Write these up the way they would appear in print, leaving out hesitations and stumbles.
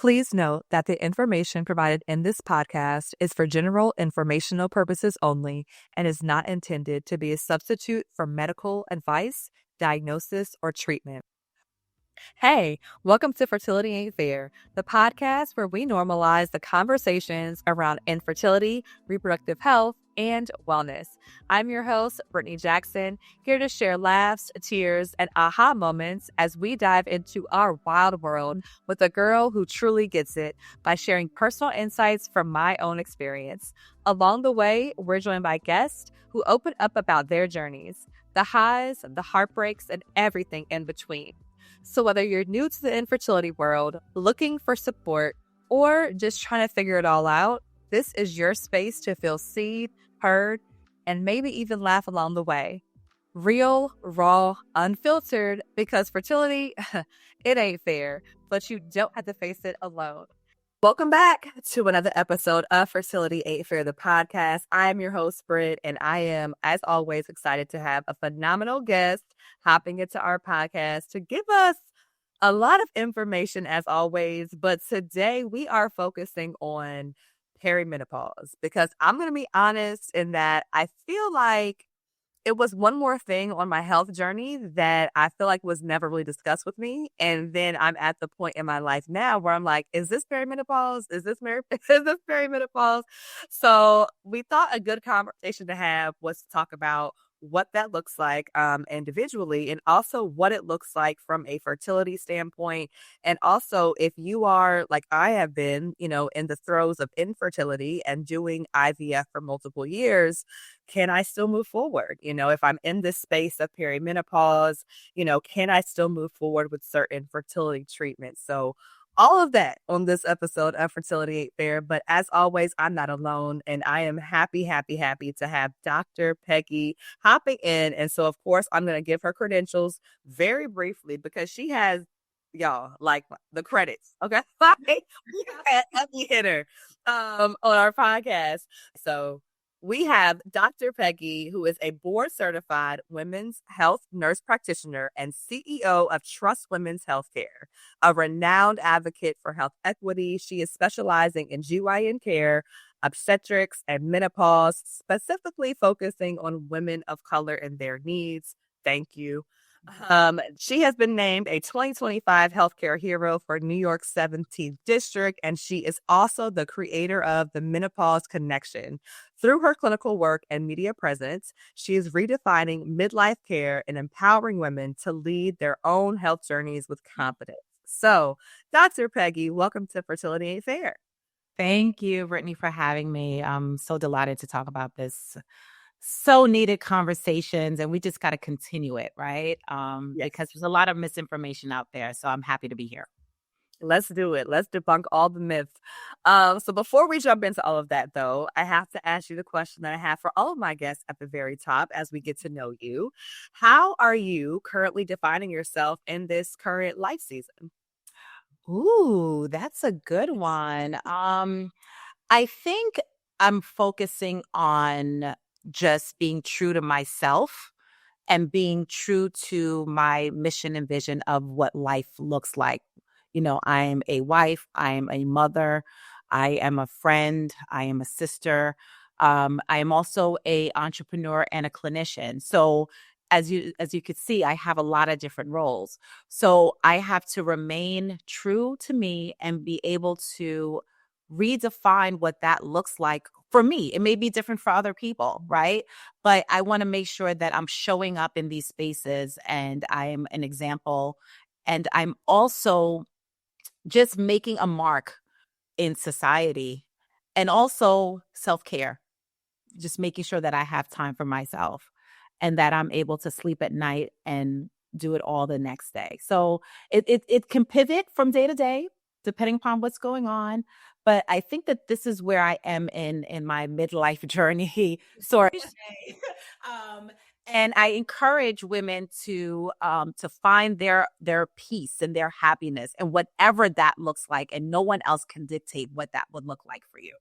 Please note that the information provided in this podcast is for general informational purposes only and is not intended to be a substitute for medical advice, diagnosis, or treatment. Hey, welcome to Fertility Ain't Fair, the podcast where we normalize the conversations around infertility, reproductive health, and wellness. I'm your host, Brittany Jackson, here to share laughs, tears, and aha moments as we dive into our wild world with a girl who truly gets it by sharing personal insights from my own experience. Along the way, we're joined by guests who open up about their journeys, the highs, the heartbreaks, and everything in between. So whether you're new to the infertility world, looking for support, or just trying to figure it all out, this is your space to feel seen, heard, and maybe even laugh along the way. Real, raw, unfiltered, because fertility, it ain't fair, but you don't have to face it alone. Welcome back to another episode of Fertility Ain't Fair, the podcast. I am your host, Britt, and I am, as always, excited to have a phenomenal guest hopping into our podcast to give us a lot of information, as always. But today we are focusing on perimenopause because I'm going to be honest in that I feel like it was one more thing on my health journey that I feel like was never really discussed with me. And then I'm at the point in my life now where I'm like, is this perimenopause? Is this perimenopause? So we thought a good conversation to have was to talk about what that looks like individually, and also what it looks like from a fertility standpoint. And also if you are like I have been, in the throes of infertility and doing IVF for multiple years, can I still move forward? If I'm in this space of perimenopause, can I still move forward with certain fertility treatments? So all of that on this episode of Fertility Ain't Fair. But as always, I'm not alone, and I am happy to have Dr. Peggy hopping in. And so, of course, I'm going to give her credentials very briefly because she has, y'all, like the credits. Okay. We have a heavy hitter on our podcast. So we have Dr. Peggy, who is a board-certified women's health nurse practitioner and CEO of Trust Women's Healthcare, a renowned advocate for health equity. She is specializing in GYN care, obstetrics, and menopause, specifically focusing on women of color and their needs. Thank you. She has been named a 2025 healthcare hero for New York's 17th district, and she is also the creator of the Menopause Connection. Through her clinical work and media presence, she is redefining midlife care and empowering women to lead their own health journeys with confidence. So, Dr. Peggy, welcome to Fertility Ain't Fair. Thank you, Brittany, for having me. I'm so delighted to talk about this so needed conversations, and we just got to continue it, right? Yes. Because there's a lot of misinformation out there. So I'm happy to be here. Let's do it. Let's debunk all the myths. So before we jump into all of that, though, I have to ask you the question that I have for all of my guests at the very top as we get to know you. How are you currently defining yourself in this current life season? Ooh, that's a good one. I think I'm focusing on just being true to myself and being true to my mission and vision of what life looks like. I am a wife, I am a mother, I am a friend, I am a sister. I am also a entrepreneur and a clinician. So as you could see, I have a lot of different roles. So I have to remain true to me and be able to redefine what that looks like for me. It may be different for other people, right? But I want to make sure that I'm showing up in these spaces and I'm an example. And I'm also just making a mark in society, and also self-care, just making sure that I have time for myself and that I'm able to sleep at night and do it all the next day. So it can pivot from day to day, depending upon what's going on. But I think that this is where I am in my midlife journey, sort of. And I encourage women to find their peace and their happiness and whatever that looks like. And no one else can dictate what that would look like for you.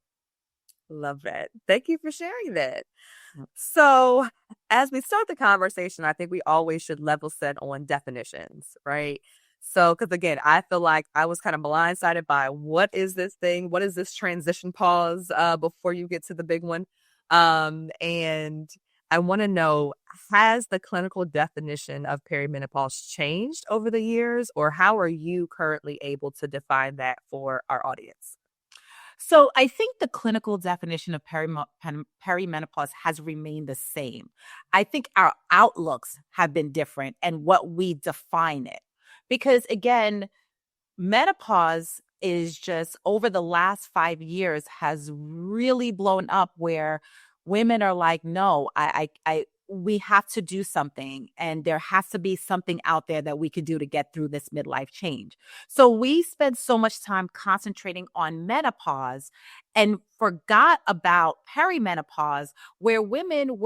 Love that. Thank you for sharing that. So as we start the conversation, I think we always should level set on definitions, right? So, because again, I feel like I was kind of blindsided by what is this thing? What is this transition pause before you get to the big one? And I want to know, has the clinical definition of perimenopause changed over the years, or how are you currently able to define that for our audience? So I think the clinical definition of perimenopause has remained the same. I think our outlooks have been different and what we define it. Because again, menopause is just over the last 5 years has really blown up where women are like, no, we have to do something, and there has to be something out there that we could do to get through this midlife change. So we spend so much time concentrating on menopause and forgot about perimenopause, where women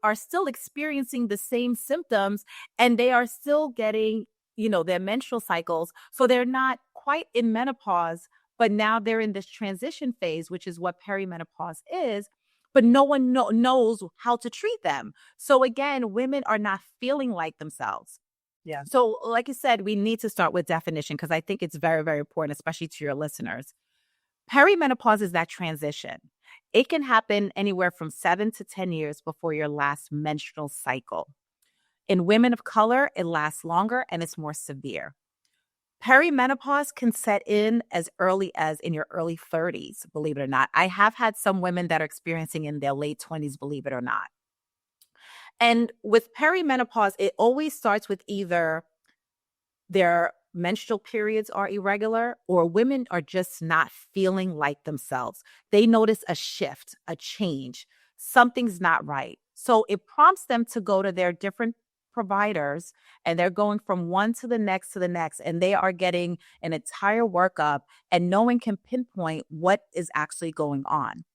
are still experiencing the same symptoms, and they are still getting their menstrual cycles. So they're not quite in menopause, but now they're in this transition phase, which is what perimenopause is. But no one knows how to treat them. So again, women are not feeling like themselves. Yeah. So, like you said, we need to start with definition because I think it's very, very important, especially to your listeners. Perimenopause is that transition. It can happen anywhere from 7 to 10 years before your last menstrual cycle. In women of color, it lasts longer and it's more severe. Perimenopause can set in as early as in your early 30s, believe it or not. I have had some women that are experiencing in their late 20s, believe it or not. And with perimenopause, it always starts with either their menstrual periods are irregular or women are just not feeling like themselves. They notice a shift, a change. Something's not right. So it prompts them to go to their different providers, and they're going from one to the next to the next, and they are getting an entire workup, and no one can pinpoint what is actually going on.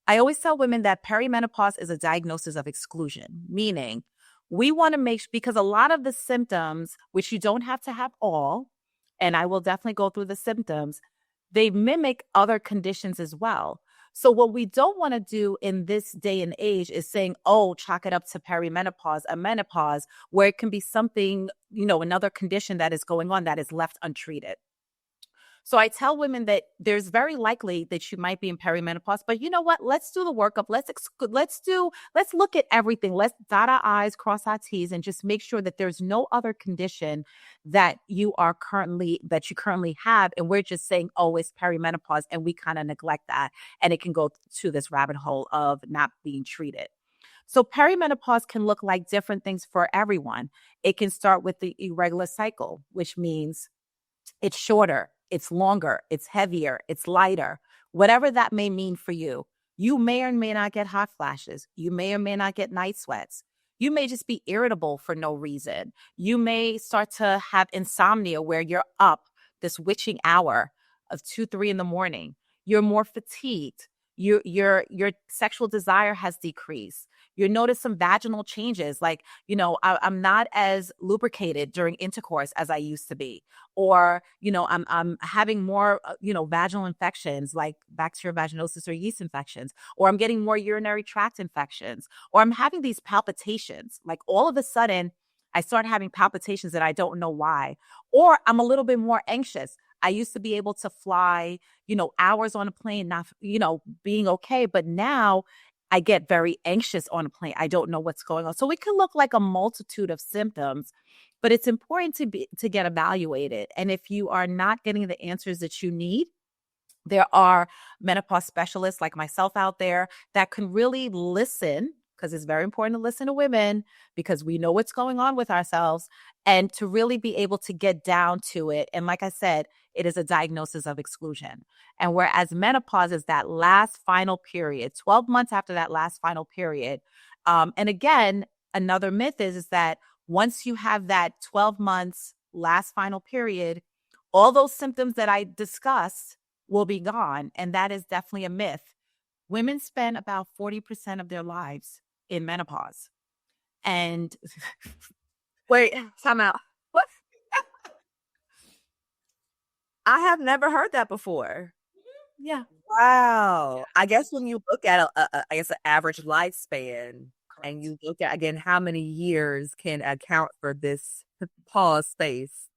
I always tell women that perimenopause is a diagnosis of exclusion, meaning we want to make because a lot of the symptoms, which you don't have to have all, and I will definitely go through the symptoms, they mimic other conditions as well. So what we don't want to do in this day and age is saying, oh, chalk it up to perimenopause, a menopause, where it can be something, another condition that is going on that is left untreated. So I tell women that there's very likely that you might be in perimenopause, but you know what? Let's do the workup. Let's look at everything. Let's dot our I's, cross our T's, and just make sure that there's no other condition that you currently have. And we're just saying, oh, it's perimenopause. And we kind of neglect that. And it can go to this rabbit hole of not being treated. So perimenopause can look like different things for everyone. It can start with the irregular cycle, which means it's shorter, it's longer, it's heavier, it's lighter, whatever that may mean for you. You may or may not get hot flashes. You may or may not get night sweats. You may just be irritable for no reason. You may start to have insomnia where you're up this witching hour of 2, 3 in the morning. You're more fatigued. Your sexual desire has decreased. You notice some vaginal changes, like, I'm not as lubricated during intercourse as I used to be, or, I'm having more, vaginal infections like bacterial vaginosis or yeast infections, or I'm getting more urinary tract infections, or I'm having these palpitations. Like all of a sudden, I start having palpitations and I don't know why, or I'm a little bit more anxious. I used to be able to fly, hours on a plane, not, being okay. But now I get very anxious on a plane. I don't know what's going on. So it can look like a multitude of symptoms, but it's important to get evaluated. And if you are not getting the answers that you need, there are menopause specialists like myself out there that can really listen, because it's very important to listen to women because we know what's going on with ourselves, and to really be able to get down to it. And like I said, it is a diagnosis of exclusion. And whereas menopause is that last final period, 12 months after that last final period. And again, another myth is that once you have that 12 months last final period, all those symptoms that I discussed will be gone. And that is definitely a myth. Women spend about 40% of their lives in menopause. And Wait, time out. What? I have never heard that before. yeah, Wow. I guess when you look at I guess an average lifespan and correct. you look at again how many years can account for this pause space.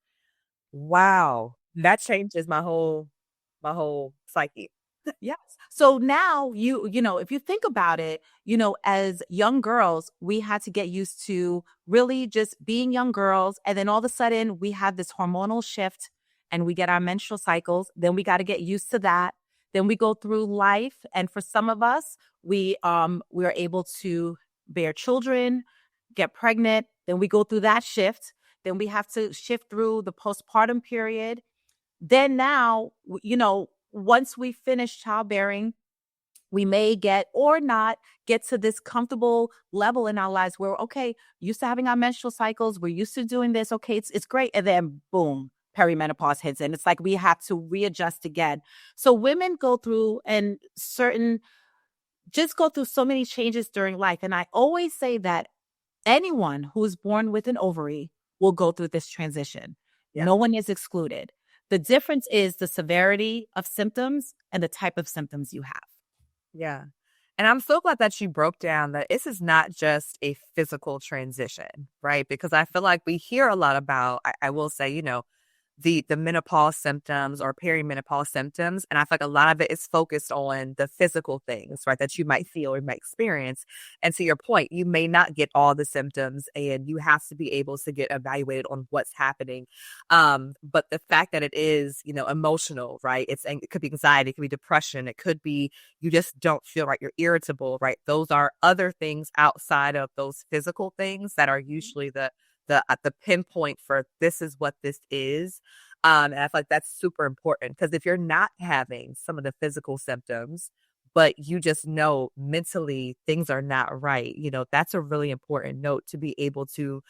Wow. That changes my whole psyche. Yes. So now if you think about it, as young girls, we had to get used to really just being young girls. And then all of a sudden we have this hormonal shift and we get our menstrual cycles. Then we got to get used to that. Then we go through life. And for some of us, we are able to bear children, get pregnant. Then we go through that shift. Then we have to shift through the postpartum period. Then now, once we finish childbearing, we may get or not get to this comfortable level in our lives where, okay, used to having our menstrual cycles, we're used to doing this. Okay, it's great. And then boom, perimenopause hits and it's like we have to readjust again. So women go through so many changes during life. And I always say that anyone who is born with an ovary will go through this transition. Yeah. No one is excluded. The difference is the severity of symptoms and the type of symptoms you have. Yeah. And I'm so glad that you broke down that this is not just a physical transition, right? Because I feel like we hear a lot about, I will say, the menopause symptoms or perimenopause symptoms. And I feel like a lot of it is focused on the physical things, right, that you might feel or might experience. And to your point, you may not get all the symptoms and you have to be able to get evaluated on what's happening. But the fact that it is, emotional, right? It could be anxiety, it could be depression, it could be you just don't feel right, you're irritable, right? Those are other things outside of those physical things that are usually the pinpoint for this is what this is. And I feel like that's super important because if you're not having some of the physical symptoms, but you just know mentally things are not right, that's a really important note to be able to,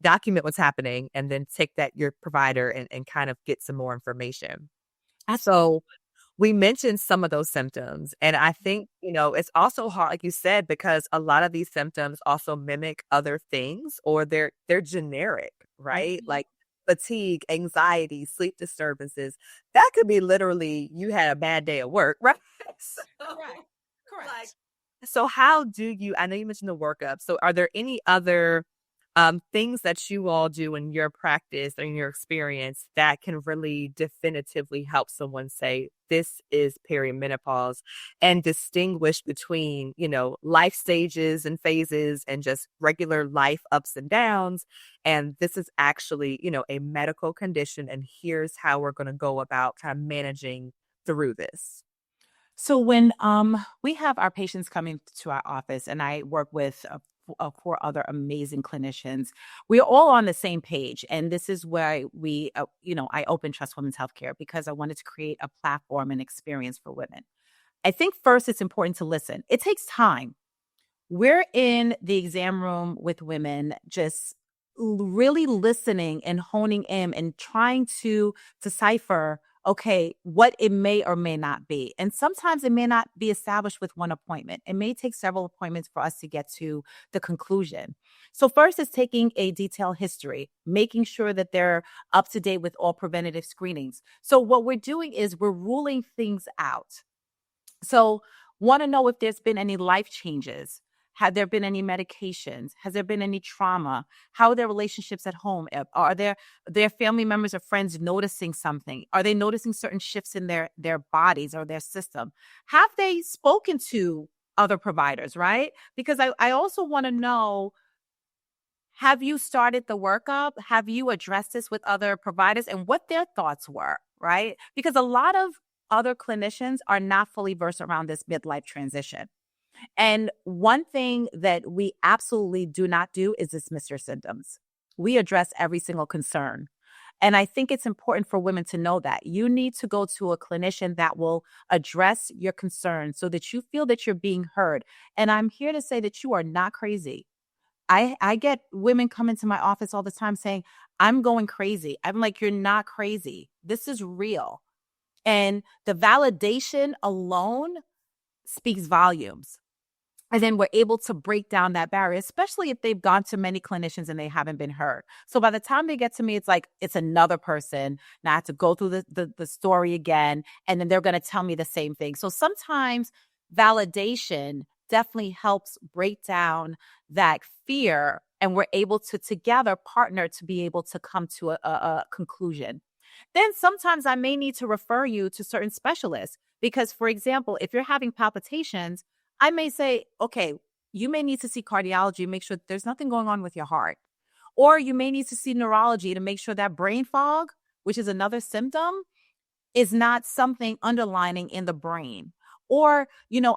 document what's happening and then take that your provider and kind of get some more information. So we mentioned some of those symptoms. And I think, it's also hard, like you said, because a lot of these symptoms also mimic other things or they're generic, right? Like fatigue, anxiety, sleep disturbances. That could be literally you had a bad day at work, right? So, Correct. like, Correct. so how do you, I know you mentioned the workup. So are there any other things that you all do in your practice or in your experience that can really definitively help someone say this is perimenopause and distinguish between, life stages and phases and just regular life ups and downs. And this is actually, a medical condition. And here's how we're going to go about kind of managing through this. So when we have our patients coming to our office, and I work with four other amazing clinicians, we're all on the same page, and this is where I open Trust Women's Healthcare because I wanted to create a platform and experience for women. I think first it's important to listen. It takes time. We're in the exam room with women, just really listening and honing in and trying to decipher, okay, what it may or may not be. And sometimes it may not be established with one appointment. It may take several appointments for us to get to the conclusion. So first is taking a detailed history, making sure that they're up to date with all preventative screenings. So what we're doing is we're ruling things out. So, want to know if there's been any life changes. Have there been any medications? Has there been any trauma? How are their relationships at home? Are their family members or friends noticing something? Are they noticing certain shifts in their bodies or their system? Have they spoken to other providers, right? Because I also want to know, have you started the workup? Have you addressed this with other providers and what their thoughts were, right? Because a lot of other clinicians are not fully versed around this midlife transition. And one thing that we absolutely do not do is dismiss your symptoms. We address every single concern. And I think it's important for women to know that you need to go to a clinician that will address your concerns so that you feel that you're being heard. And I'm here to say that you are not crazy. I get women come into my office all the time saying, I'm going crazy. I'm like, you're not crazy. This is real. And the validation alone speaks volumes. And then we're able to break down that barrier, especially if they've gone to many clinicians and they haven't been heard. So by the time they get to me, it's like it's another person. Now I have to go through the story again, and then they're going to tell me the same thing. So sometimes validation definitely helps break down that fear and we're able to together partner to be able to come to a conclusion. Then sometimes I may need to refer you to certain specialists because, for example, if you're having palpitations, I may say, okay, you may need to see cardiology, make sure there's nothing going on with your heart. Or you may need to see neurology to make sure that brain fog, which is another symptom, is not something underlining in the brain. Or,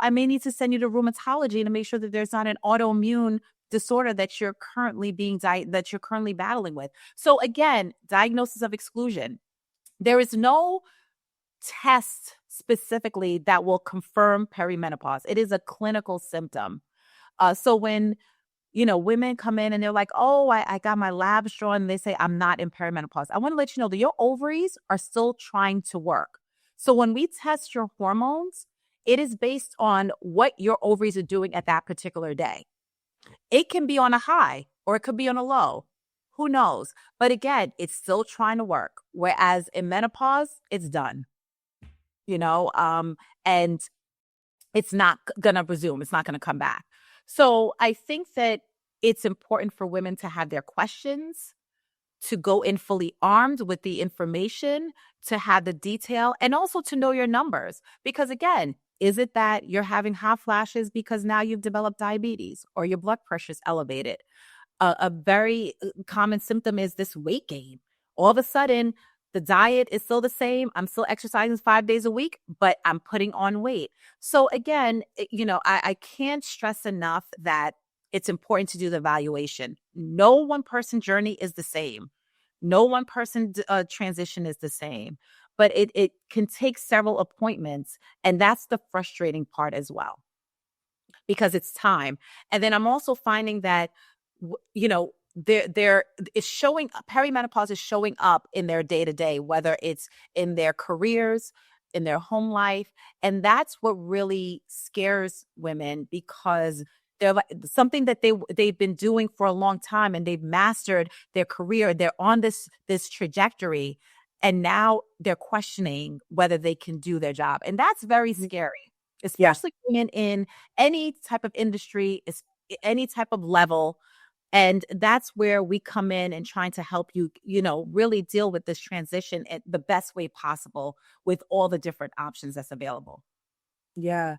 I may need to send you to rheumatology to make sure that there's not an autoimmune disorder that you're currently battling with. So again, diagnosis of exclusion. There is no test specifically that will confirm perimenopause. It is a clinical symptom. So when women come in and they're like, oh, I got my labs drawn, and they say, I'm not in perimenopause. I want to let you know that your ovaries are still trying to work. So when we test your hormones, it is based on what your ovaries are doing at that particular day. It can be on a high or it could be on a low. Who knows? But again, it's still trying to work. Whereas in menopause, it's done, and it's not going to resume. It's not going to come back. So I think that it's important for women to have their questions, to go in fully armed with the information, to have the detail, and also to know your numbers. Because again, is it that you're having hot flashes because now you've developed diabetes or your blood pressure is elevated? A very common symptom is this weight gain. All of a sudden, the diet is still the same. I'm still exercising 5 days a week, but I'm putting on weight. So again, I can't stress enough that it's important to do the evaluation. No one person journey is the same. No one person transition is the same, but it can take several appointments. And that's the frustrating part as well, because it's time. And then I'm also finding that, there is showing perimenopause is showing up in their day-to-day, whether it's in their careers, in their home life. And that's what really scares women, because they're like something that they've been doing for a long time and they've mastered their career. They're on this trajectory, and now they're questioning whether they can do their job. And that's very scary, especially women in any type of industry, any type of level. And that's where we come in and trying to help you, really deal with this transition in the best way possible with all the different options that's available. Yeah.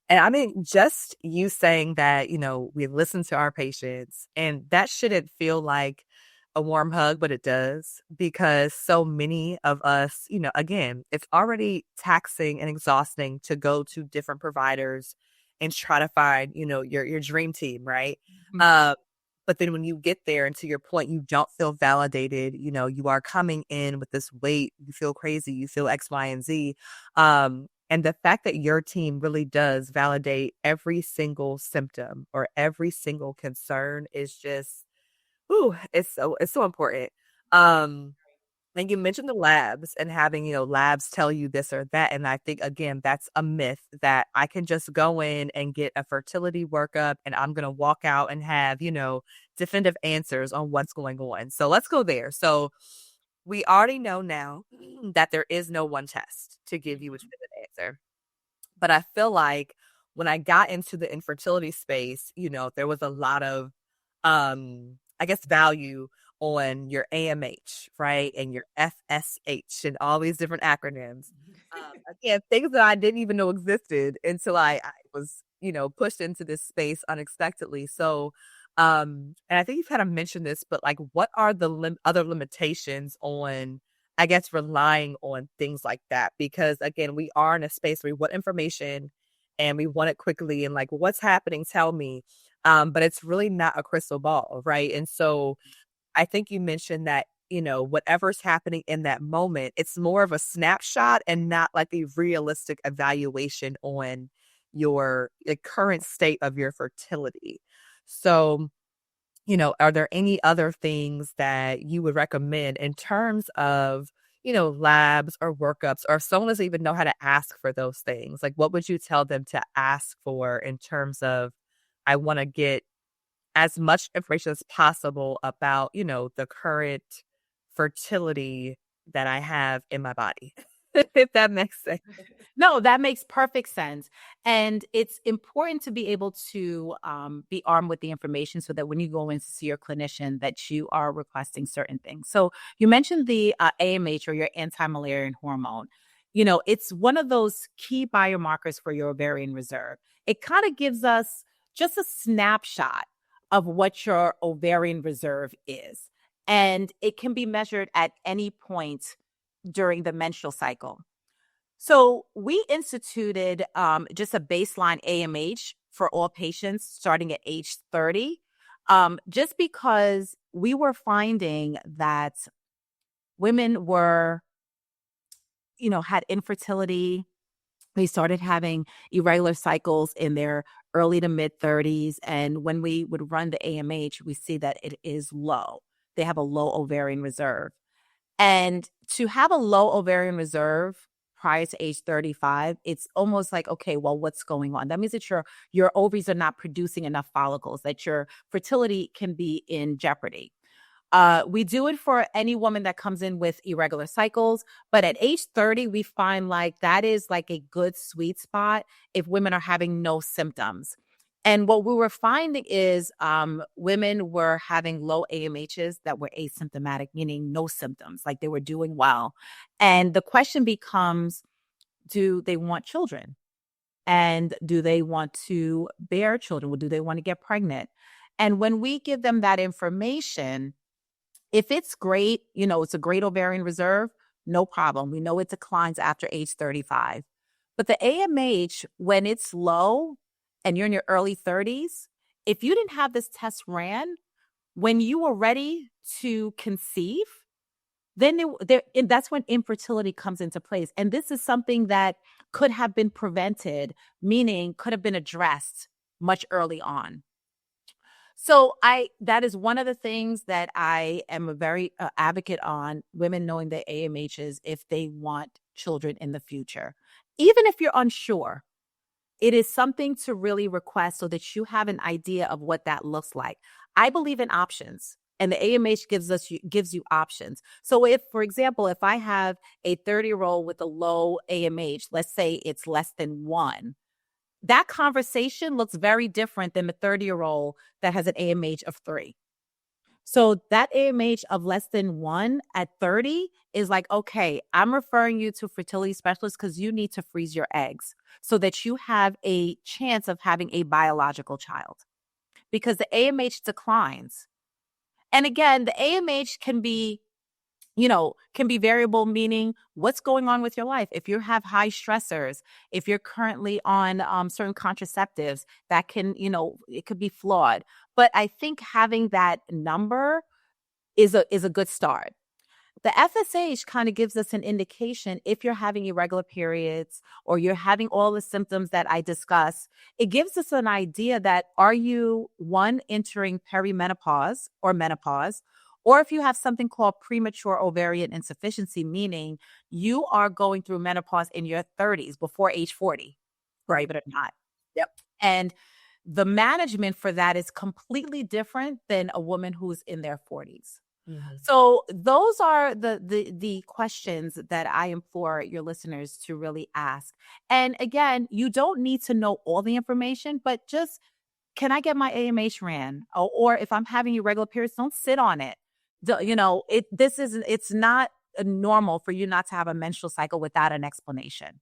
And I mean, just you saying that, we listen to our patients, and that shouldn't feel like a warm hug, but it does, because so many of us, again, it's already taxing and exhausting to go to different providers and try to find, your dream team, right? Mm-hmm. But then when you get there, and to your point, you don't feel validated, you are coming in with this weight, you feel crazy, you feel X, Y, and Z. And the fact that your team really does validate every single symptom or every single concern is just, it's so important. And you mentioned the labs and having, labs tell you this or that. And I think, again, that's a myth that I can just go in and get a fertility workup and I'm going to walk out and have, definitive answers on what's going on. So let's go there. So we already know now that there is no one test to give you a definitive answer. But I feel like when I got into the infertility space, there was a lot of, I guess, value on your AMH, right? And your FSH and all these different acronyms. Again, things that I didn't even know existed until I was, pushed into this space unexpectedly. So, and I think you've kind of mentioned this, but like, what are the other limitations on, I guess, relying on things like that? Because again, we are in a space where we want information and we want it quickly, and like, what's happening? Tell me. But it's really not a crystal ball, right? And so I think you mentioned that, whatever's happening in that moment, it's more of a snapshot and not like a realistic evaluation on your current state of your fertility. So, are there any other things that you would recommend in terms of, labs or workups, or if someone doesn't even know how to ask for those things? Like, what would you tell them to ask for in terms of, I want to get as much information as possible about, the current fertility that I have in my body, if that makes sense. No, that makes perfect sense. And it's important to be able to be armed with the information so that when you go in to see your clinician, that you are requesting certain things. So you mentioned the AMH or your anti-Müllerian hormone. You know, it's one of those key biomarkers for your ovarian reserve. It kind of gives us just a snapshot of what your ovarian reserve is. And it can be measured at any point during the menstrual cycle. So we instituted just a baseline AMH for all patients starting at age 30, just because we were finding that women were, had infertility. They started having irregular cycles in their early to mid 30s. And when we would run the AMH, we see that it is low. They have a low ovarian reserve. And to have a low ovarian reserve prior to age 35, it's almost like, okay, well, what's going on? That means that your ovaries are not producing enough follicles, that your fertility can be in jeopardy. We do it for any woman that comes in with irregular cycles, but at age 30, we find like that is like a good sweet spot if women are having no symptoms. And what we were finding is women were having low AMHs that were asymptomatic, meaning no symptoms, like they were doing well. And the question becomes, do they want children? And do they want to bear children? Or do they want to get pregnant? And when we give them that information, if it's great, it's a great ovarian reserve, no problem. We know it declines after age 35. But the AMH, when it's low and you're in your early 30s, if you didn't have this test ran, when you were ready to conceive, then and that's when infertility comes into place. And this is something that could have been prevented, meaning could have been addressed much early on. So that is one of the things that I am a very advocate on, women knowing their AMHs if they want children in the future. Even if you're unsure, it is something to really request so that you have an idea of what that looks like. I believe in options, and the AMH gives you options. So if, for example, if I have a 30-year-old with a low AMH, let's say it's less than 1, that conversation looks very different than the 30-year-old that has an AMH of 3. So that AMH of less than 1 at 30 is like, okay, I'm referring you to a fertility specialist because you need to freeze your eggs so that you have a chance of having a biological child, because the AMH declines. And again, the AMH can be variable, meaning what's going on with your life. If you have high stressors, if you're currently on certain contraceptives, that can, it could be flawed. But I think having that number is a good start. The FSH kind of gives us an indication if you're having irregular periods or you're having all the symptoms that I discussed. It gives us an idea that are you, one, entering perimenopause or menopause, or if you have something called premature ovarian insufficiency, meaning you are going through menopause in your 30s before age 40, Right. believe it or not. Yep. And the management for that is completely different than a woman who's in their 40s. Mhm. So those are the questions that I implore your listeners to really ask. And again, you don't need to know all the information, but just, can I get my AMH ran? Or if I'm having irregular periods, don't sit on it. It's not normal for you not to have a menstrual cycle without an explanation.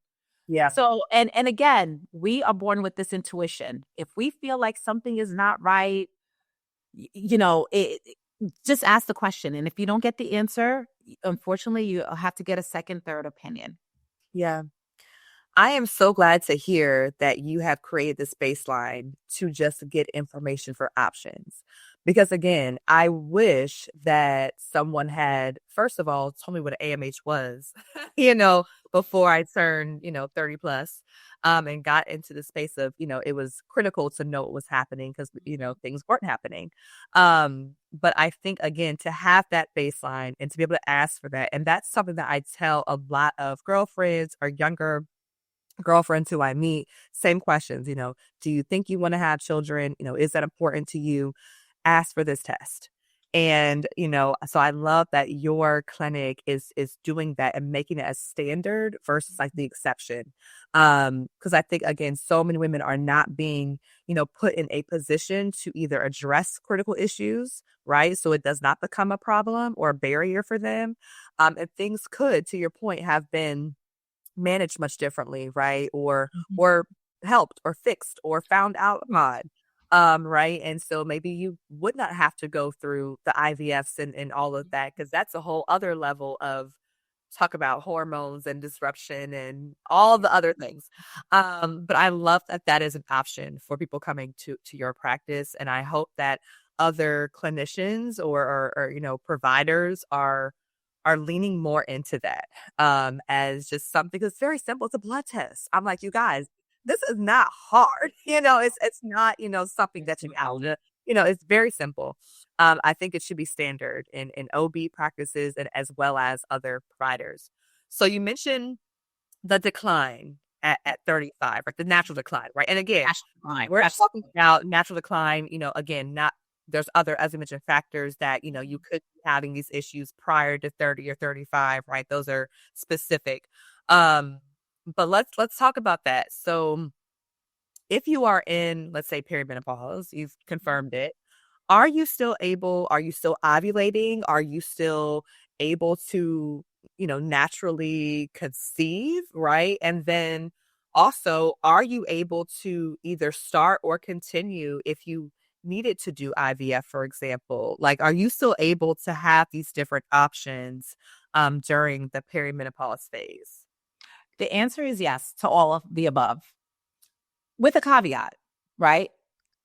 Yeah. So, and again, we are born with this intuition. If we feel like something is not right, just ask the question. And if you don't get the answer, unfortunately, you have to get a second, third opinion. Yeah. I am so glad to hear that you have created this baseline to just get information for options. Because again, I wish that someone had, first of all, told me what an AMH was, you know, before I turned, 30 plus, and got into the space of, it was critical to know what was happening because, things weren't happening. But I think, again, to have that baseline and to be able to ask for that, and that's something that I tell a lot of girlfriends or younger girlfriends who I meet, same questions, do you think you want to have children? Is that important to you? Ask for this test. And, so I love that your clinic is doing that and making it a standard versus like the exception. Because I think again, so many women are not being, put in a position to either address critical issues, right? So it does not become a problem or a barrier for them. And things could, to your point, have been managed much differently, right? Mhm. Or helped or fixed or found out on. Right. And so maybe you would not have to go through the IVFs and all of that, because that's a whole other level of talk about hormones and disruption and all the other things. But I love that that is an option for people coming to your practice. And I hope that other clinicians or providers are leaning more into that as just something that's very simple. It's a blood test. I'm like, you guys, this is not hard. It's not, something that you out. It's very simple. I think it should be standard in OB practices and as well as other providers. So you mentioned the decline at 35, right? The natural decline, right? And again, we're talking about natural decline, again, not there's other, as I mentioned, factors that, you could be having these issues prior to 30 or 35, right? Those are specific. Um, but let's talk about that. So if you are in, let's say, perimenopause, you've confirmed it, are you still ovulating? Are you still able to, naturally conceive, right? And then also, are you able to either start or continue if you needed to do IVF, for example? Like, are you still able to have these different options during the perimenopause phase? The answer is yes to all of the above, with a caveat, right?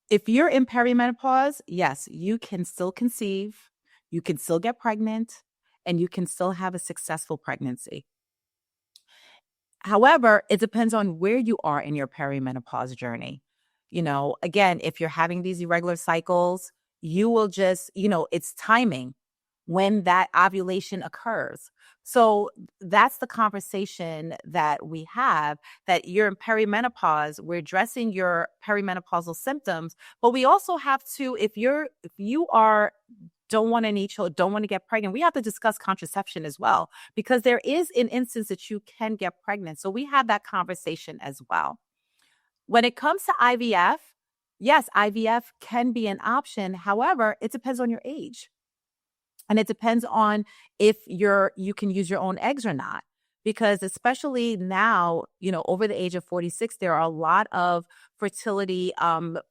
If you're in perimenopause, yes, you can still conceive, you can still get pregnant, and you can still have a successful pregnancy. However, it depends on where you are in your perimenopause journey. Again, if you're having these irregular cycles, you will just, it's timing when that ovulation occurs. So that's the conversation that we have, that you're in perimenopause, we're addressing your perimenopausal symptoms, but we also have to, if you are don't want any children, don't want to get pregnant, we have to discuss contraception as well, because there is an instance that you can get pregnant. So we have that conversation as well. When it comes to IVF, yes, IVF can be an option. However, it depends on your age. And it depends on if you can use your own eggs or not. Because especially now, over the age of 46, there are a lot of fertility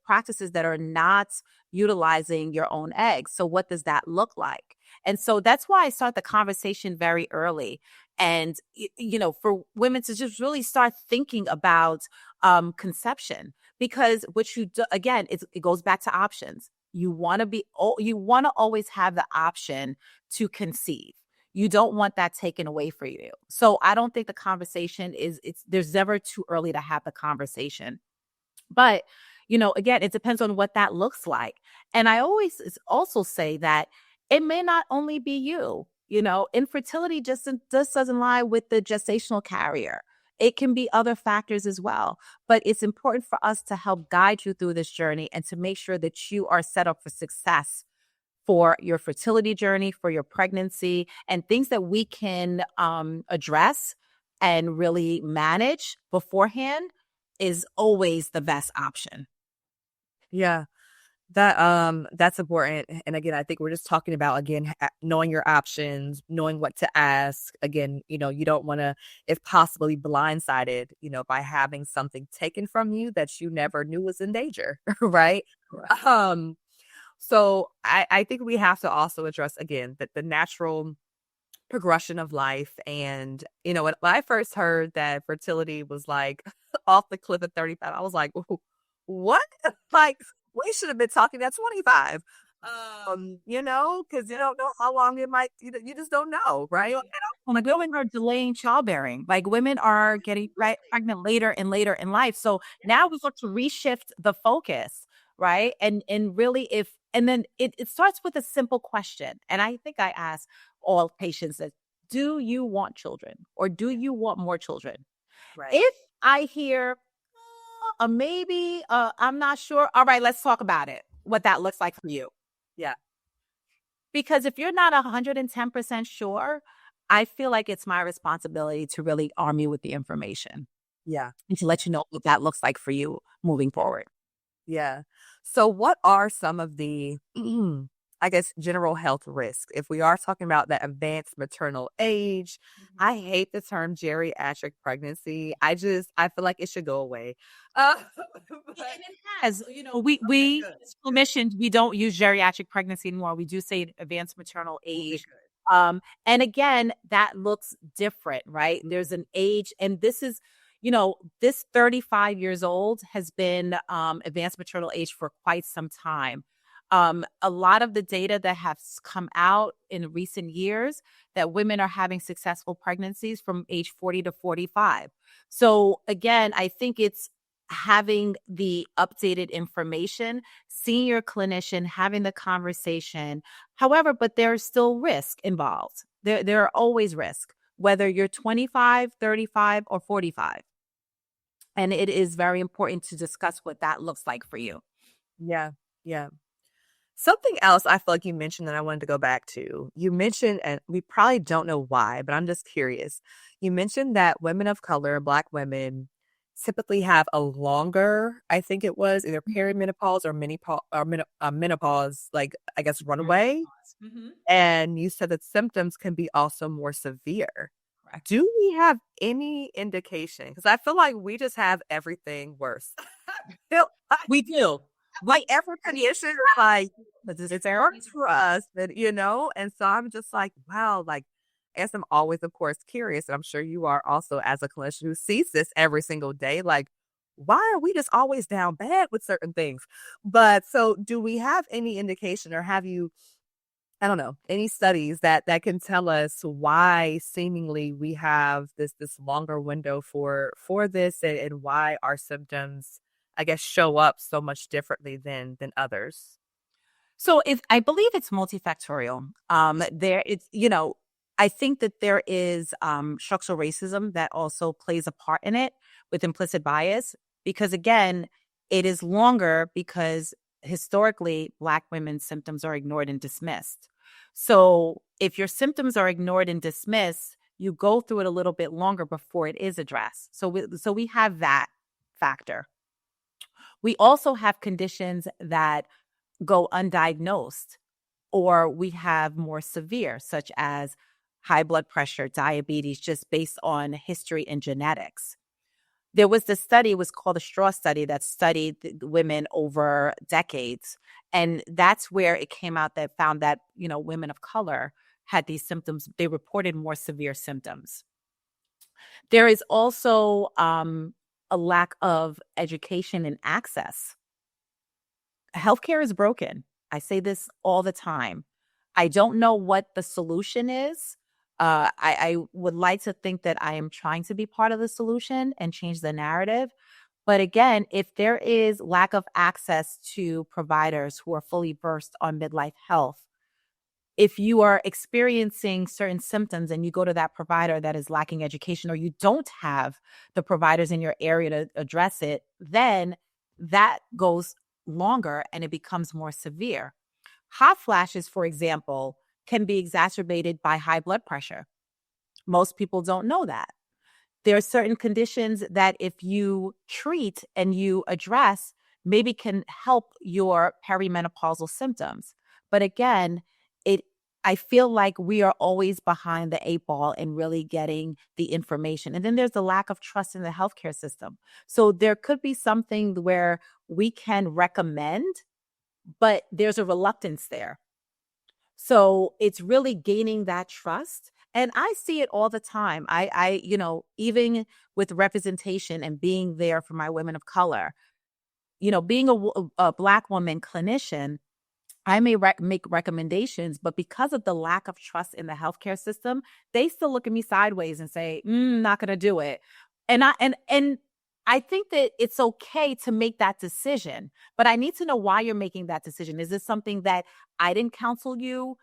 practices that are not utilizing your own eggs. So what does that look like? And so that's why I start the conversation very early. And, for women to just really start thinking about conception, because what you do, again, it goes back to options. You want to always have the option to conceive. You don't want that taken away from you. So I don't think the conversation there's never too early to have the conversation. But, again, it depends on what that looks like. And I always also say that it may not only be you. Infertility just doesn't lie with the gestational carrier. It can be other factors as well. But it's important for us to help guide you through this journey and to make sure that you are set up for success for your fertility journey, for your pregnancy, and things that we can address and really manage beforehand is always the best option. Yeah. That's important. And again, I think we're just talking about, again, knowing your options, knowing what to ask. Again, you don't want to, if possibly, blindsided, by having something taken from you that you never knew was in danger, right? Correct. So I think we have to also address again that the natural progression of life. And, when I first heard that fertility was like off the cliff at 35, I was like, what? Like, we should have been talking at 25. Because you don't know how long it might, you just don't know, right? Like women are delaying childbearing. Like women are getting pregnant later and later in life. So now we've got to reshift the focus, right? And really, and then it starts with a simple question. And I think I ask all patients that, do you want children or do you want more children? Right. If I hear a maybe, I'm not sure. All right, let's talk about it. What that looks like for you. Yeah. Because if you're not 110% sure, I feel like it's my responsibility to really arm you with the information Yeah. and to let you know what that looks like for you moving forward. Yeah. So what are some of the, I guess, general health risks? If we are talking about that advanced maternal age, I hate the term geriatric pregnancy. I feel like it should go away. Uh, but, And it has, okay, we good, as good. clinicians, we don't use geriatric pregnancy anymore. We do say advanced maternal Okay, age. good. And again, that looks different, right? There's an age, and this is, this 35 years old has been advanced maternal age for quite some time. A lot of the data that has come out in recent years that women are having successful pregnancies from age 40 to 45. So again, I think it's having the updated information, seeing your clinician, having the conversation. However, but there's still risk involved. There are always risk, whether you're 25, 35, or 45. And it is very important to discuss what that looks like for you. Yeah. Yeah. Something else I feel like you mentioned that I wanted to go back to. You mentioned, and we probably don't know why, but I'm just curious. You mentioned that women of color, Black women, typically have a longer, I think it was either perimenopause or menopause, like I guess runaway. Mm-hmm. And you said that symptoms can be also more severe. Correct. Do we have any indication? Because I feel like we just have everything worse. I feel We do. like We every condition is like but this it's is works for us, but and so I'm just like, wow, like I guess I'm always, of course, curious, and I'm sure you are also as a clinician who sees this every single day. Like, why are we just always down bad with certain things? But so, do we have any indication, or have you, I don't know, any studies that can tell us why seemingly we have this longer window for this, and why our symptoms, I guess, show up so much differently than others? So if I believe it's multifactorial. There it's, I think that there is structural racism that also plays a part in it with implicit bias, because again, it is longer because historically Black women's symptoms are ignored and dismissed. So if your symptoms are ignored and dismissed, you go through it a little bit longer before it is addressed. So we have that factor. We also have conditions that go undiagnosed, or we have more severe, such as high blood pressure, diabetes, just based on history and genetics. There was this study, it was called a straw study, that studied the women over decades. And that's where it came out that found that, women of color had these symptoms. They reported more severe symptoms. There is also a lack of education and access. Healthcare is broken. I say this all the time. I don't know what the solution is. I would like to think that I am trying to be part of the solution and change the narrative. But again, if there is lack of access to providers who are fully versed on midlife health, if you are experiencing certain symptoms and you go to that provider that is lacking education, or you don't have the providers in your area to address it, then that goes longer and it becomes more severe. Hot flashes, for example, can be exacerbated by high blood pressure. Most people don't know that. There are certain conditions that if you treat and you address, maybe can help your perimenopausal symptoms. But again, it I feel like we are always behind the eight ball in really getting the information. And then there's the lack of trust in the healthcare system. So there could be something where we can recommend, but there's a reluctance there. So it's really gaining that trust. And I see it all the time. Even with representation and being there for my women of color, being a Black woman clinician, I may make recommendations, but because of the lack of trust in the healthcare system, they still look at me sideways and say, "Not going to do it." And I think that it's okay to make that decision, but I need to know why you're making that decision. Is this something that I didn't counsel you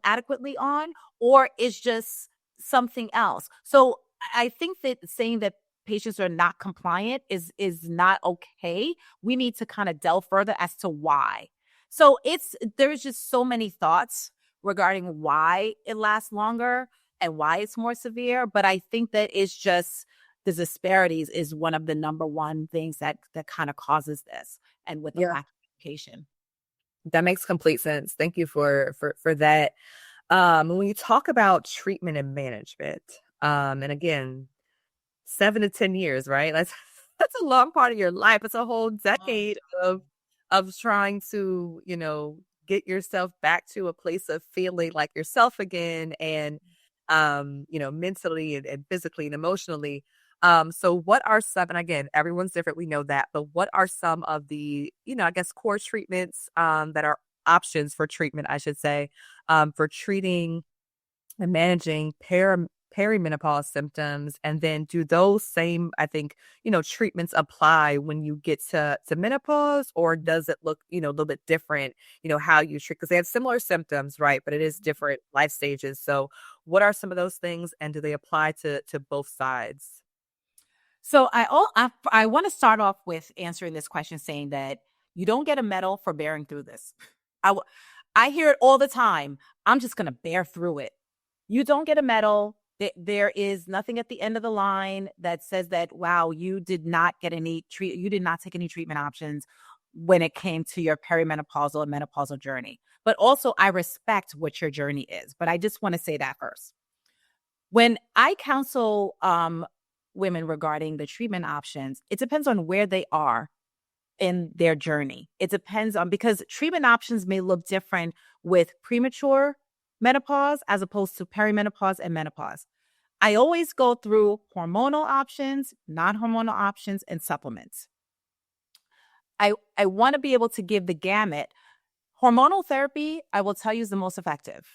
adequately on, or is just something else? So I think that saying that patients are not compliant is not okay. We need to kind of delve further as to why. So there's just so many thoughts regarding why it lasts longer and why it's more severe. But I think that it's just the disparities is one of the number one things that kind of causes this, and with the Yeah, lack of education. that makes complete sense. Thank you for that. When you talk about treatment and management, and again, 7 to 10 years, right? That's a long part of your life. It's a whole decade of trying to, get yourself back to a place of feeling like yourself again and mentally and physically and emotionally. So what are some, and again, everyone's different, we know that, but what are some of the, I guess core treatments that are options for treatment, I should say, for treating and managing perimenopause symptoms? And then do those same, I think, treatments apply when you get to menopause, or does it look, a little bit different, how you treat, because they have similar symptoms, right? But it is different life stages. So what are some of those things, and do they apply to both sides? So I want to start off with answering this question saying that you don't get a medal for bearing through this. I w- I hear it all the time. I'm just going to bear through it. You don't get a medal. There is nothing at the end of the line that says that, wow, you did not get you did not take any treatment options when it came to your perimenopausal and menopausal journey. But also, I respect what your journey is. But I just want to say that first. When I counsel women regarding the treatment options, it depends on where they are in their journey. It depends on, because treatment options may look different with premature menopause as opposed to perimenopause and menopause. I always go through hormonal options, non-hormonal options, and supplements. I want to be able to give the gamut. Hormonal therapy, I will tell you, is the most effective.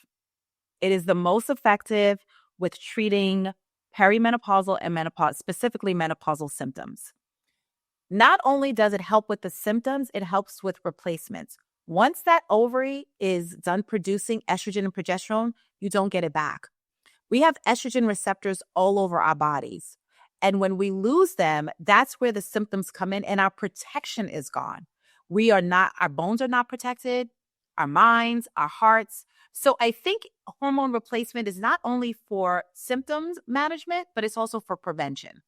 It is the most effective with treating perimenopausal and menopause, specifically menopausal symptoms. Not only does it help with the symptoms, it helps with replacements. Once that ovary is done producing estrogen and progesterone, you don't get it back. We have estrogen receptors all over our bodies. And when we lose them, that's where the symptoms come in and our protection is gone. Our bones are not protected, our minds, our hearts. So I think hormone replacement is not only for symptoms management, but it's also for prevention.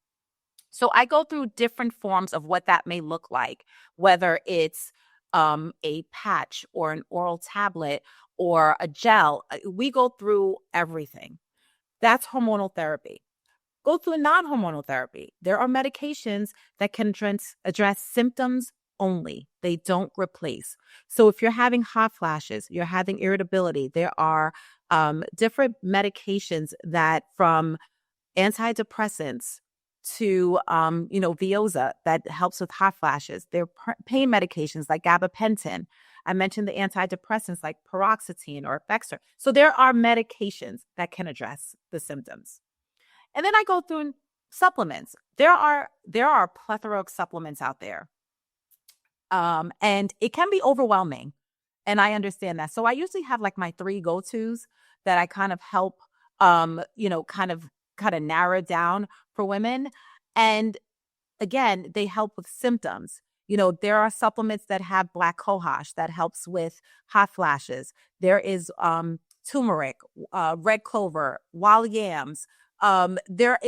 So I go through different forms of what that may look like, whether it's a patch or an oral tablet or a gel. We go through everything. That's hormonal therapy. Go through non-hormonal therapy. There are medications that can address symptoms only. They don't replace. So if you're having hot flashes, you're having irritability, there are different medications that, from antidepressants to, Veoza, that helps with hot flashes. There are pain medications like gabapentin. I mentioned the antidepressants like paroxetine or Effexor. So there are medications that can address the symptoms. And then I go through supplements. There are a plethora of supplements out there. And it can be overwhelming. And I understand that. So I usually have like my 3 go-tos that I kind of help, kind of narrow down for women. And again, they help with symptoms. There are supplements that have black cohosh that helps with hot flashes. There is turmeric, red clover, wild yams. There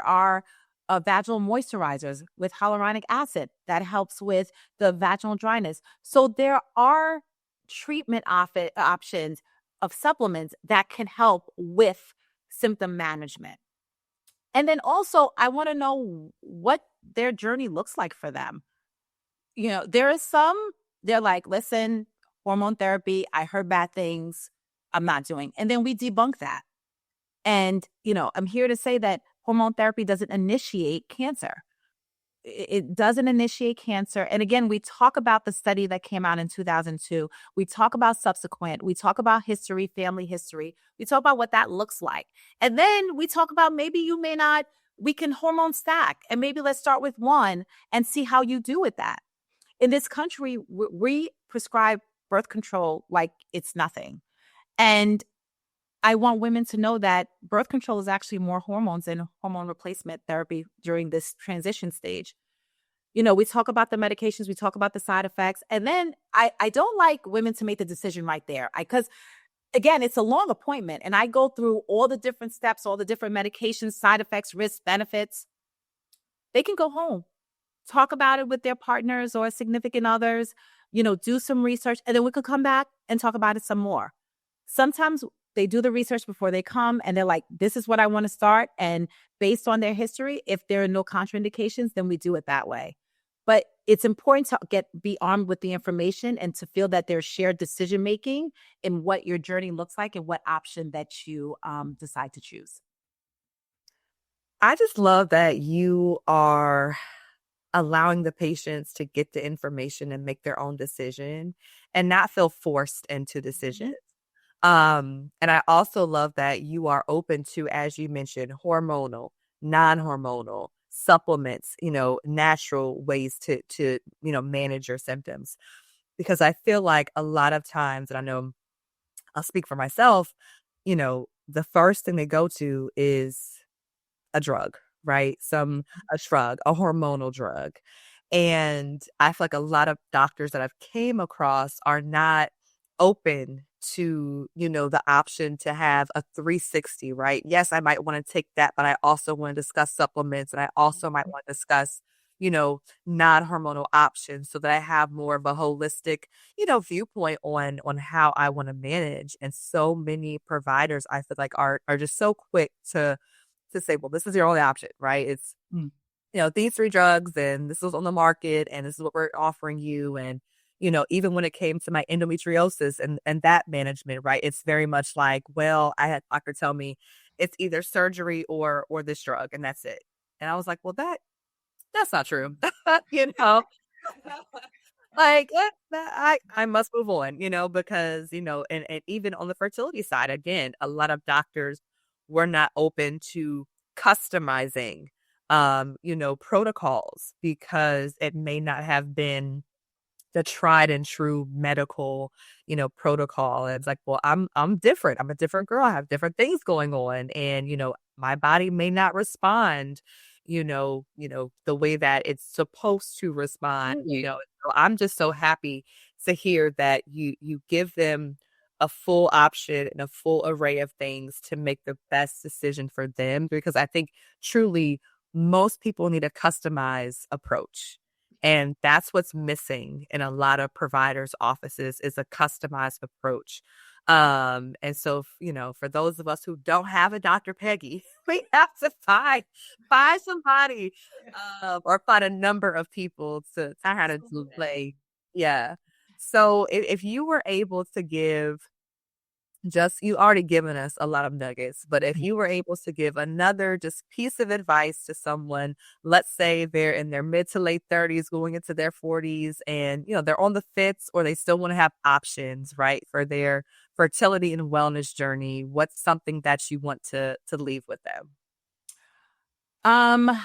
are vaginal moisturizers with hyaluronic acid that helps with the vaginal dryness. So there are treatment options of supplements that can help with symptom management. And then also, I want to know what their journey looks like for them. There is they're like, listen, hormone therapy, I heard bad things, I'm not doing. And then we debunk that. And, I'm here to say that hormone therapy doesn't initiate cancer. It doesn't initiate cancer. And again, we talk about the study that came out in 2002. We talk about subsequent. We talk about history, family history. We talk about what that looks like. And then we talk about maybe you may not, we can hormone stack. And maybe let's start with one and see how you do with that. In this country, we prescribe birth control like it's nothing. And I want women to know that birth control is actually more hormones than hormone replacement therapy during this transition stage. We talk about the medications, we talk about the side effects, and then I don't like women to make the decision right there. Because again, it's a long appointment, and I go through all the different steps, all the different medications, side effects, risks, benefits. They can go home, talk about it with their partners or significant others, do some research, and then we could come back and talk about it some more. Sometimes they do the research before they come and they're like, this is what I want to start. And based on their history, if there are no contraindications, then we do it that way. But it's important to be armed with the information and to feel that there's shared decision making in what your journey looks like and what option that you decide to choose. I just love that you are allowing the patients to get the information and make their own decision and not feel forced into decisions. And I also love that you are open to, as you mentioned, hormonal, non-hormonal supplements, natural ways to manage your symptoms. Because I feel like a lot of times, and I know I'll speak for myself, the first thing they go to is a drug, right? A shrug, a hormonal drug. And I feel like a lot of doctors that I've came across are not open to, the option to have a 360, right? Yes, I might want to take that, but I also want to discuss supplements and I also might want to discuss, non-hormonal options so that I have more of a holistic, viewpoint on how I want to manage. And so many providers I feel like are just so quick to say, well, this is your only option, right? It's, these 3 drugs and this is on the market and this is what we're offering you. And, even when it came to my endometriosis and that management, right? It's very much like, well, I had a doctor tell me it's either surgery or this drug and that's it. And I was like, well, that's not true. you know, like I must move on, because, and even on the fertility side, again, a lot of doctors were not open to customizing, protocols because it may not have been the tried and true medical, protocol. And it's like, well, I'm different. I'm a different girl. I have different things going on. And, my body may not respond, the way that it's supposed to respond, So I'm just so happy to hear that you give them a full option and a full array of things to make the best decision for them. Because I think truly most people need a customized approach. And that's what's missing in a lot of providers' offices is a customized approach. And so, for those of us who don't have a Dr. Peggy, we have to find somebody, or find a number of people to kind of play. Yeah. So if you were able to give you already given us a lot of nuggets, but if you were able to give another just piece of advice to someone, let's say they're in their mid to late 30s, going into their 40s, and they're on the fence or they still want to have options, right, for their fertility and wellness journey, what's something that you want to leave with them? Um,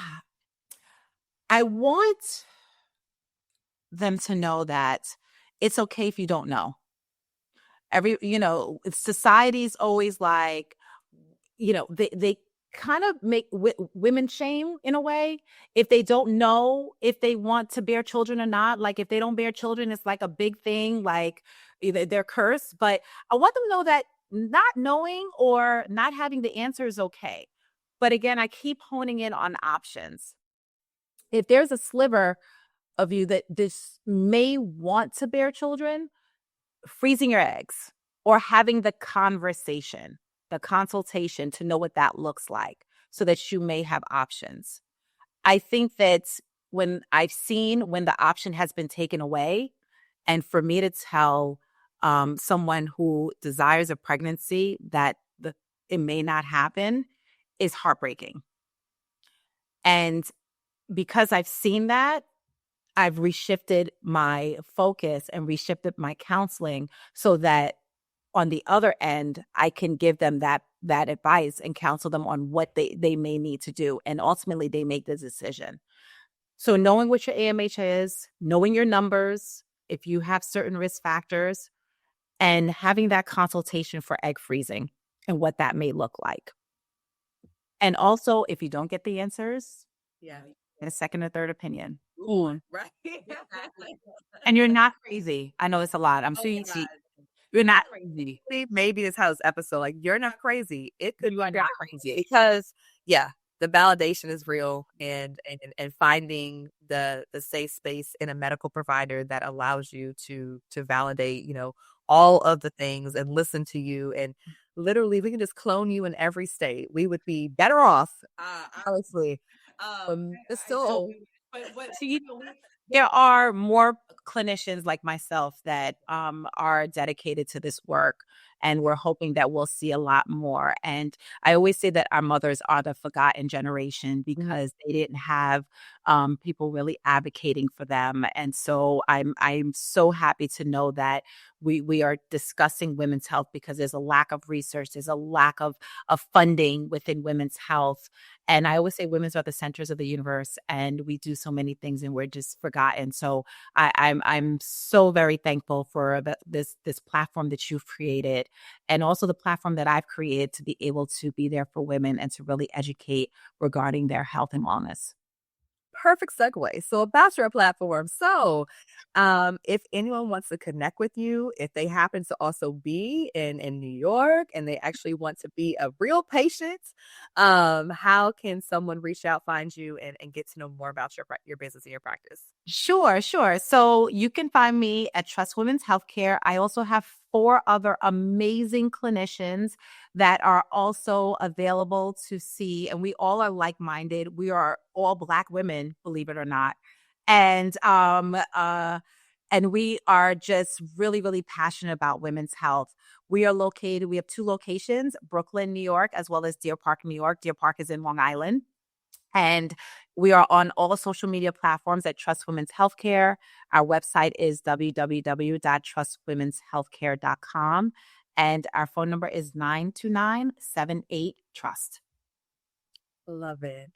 I want them to know that it's okay if you don't know. Society's always like, they kind of make women shame in a way if they don't know if they want to bear children or not. Like if they don't bear children, it's like a big thing, like either they're cursed. But I want them to know that not knowing or not having the answer is okay. But again, I keep honing in on options. If there's a sliver of you that this may want to bear children, freezing your eggs or having the conversation, the consultation to know what that looks like so that you may have options. I think that when the option has been taken away, and for me to tell someone who desires a pregnancy that it may not happen is heartbreaking. And because I've seen that, I've reshifted my focus and reshifted my counseling so that on the other end, I can give them that advice and counsel them on what they may need to do. And ultimately, they make the decision. So knowing what your AMH is, knowing your numbers, if you have certain risk factors, and having that consultation for egg freezing and what that may look like. And also, if you don't get the answers, Yeah. get a second or third opinion. Ooh, right. And you're not crazy. I know it's a lot. I'm sure you see. You're not crazy. maybe this house episode, like, you're not crazy. It could You are be not crazy. because yeah, the validation is real, and finding the safe space in a medical provider that allows you to validate, all of the things and listen to you, and literally we can just clone you in every state. We would be better off, honestly. It's I don't, still but so, there are more clinicians like myself that are dedicated to this work, and we're hoping that we'll see a lot more. And I always say that our mothers are the forgotten generation because they didn't have people really advocating for them. And so I'm so happy to know that we are discussing women's health because there's a lack of research, there's a lack of funding within women's health. And I always say women's are the centers of the universe, and we do so many things and we're just forgotten. So I'm so very thankful for this platform that you've created, and also the platform that I've created to be able to be there for women and to really educate regarding their health and wellness. perfect segue. So about your platform. So, if anyone wants to connect with you, if they happen to also be in New York and they actually want to be a real patient, how can someone reach out, find you, and get to know more about your business and your practice? Sure, sure. So you can find me at Trust Women's Healthcare. I also have four other amazing clinicians that are also available to see, and we all are like-minded. We are all Black women, believe it or not. And and we are just really, really passionate about women's health. We have two locations, Brooklyn, New York, as well as Deer Park, New York. Deer Park is in Long Island. And we are on all social media platforms at Trust Women's Healthcare. Our website is www.trustwomenshealthcare.com. And our phone number is 929-78-TRUST. Love it.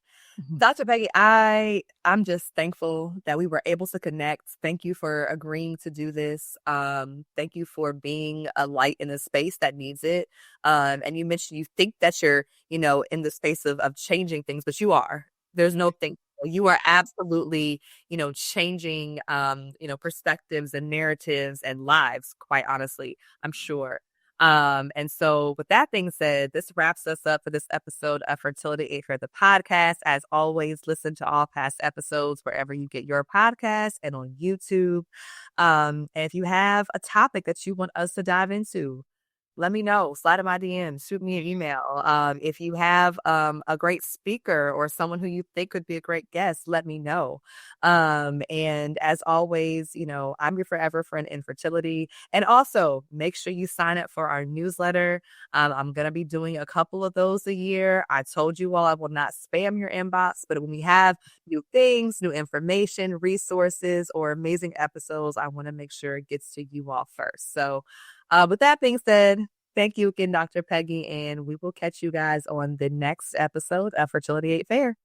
Dr. Peggy, I'm just thankful that we were able to connect. Thank you for agreeing to do this. Thank you for being a light in a space that needs it. And you mentioned you think that you're, in the space of changing things, but you are. There's no think. You are absolutely, changing, perspectives and narratives and lives, quite honestly, I'm sure. And so with that being said, this wraps us up for this episode of Fertility Aid for the podcast. As always, listen to all past episodes wherever you get your podcast and on YouTube. And if you have a topic that you want us to dive into, let me know. Slide in my DM, shoot me an email. If you have a great speaker or someone who you think could be a great guest, let me know. And as always, I'm your forever friend in fertility. And also make sure you sign up for our newsletter. I'm going to be doing a couple of those a year. I told you all I will not spam your inbox, but when we have new things, new information, resources, or amazing episodes, I want to make sure it gets to you all first. So with that being said, thank you again, Dr. Peggy, and we will catch you guys on the next episode of Fertility Aid Fair.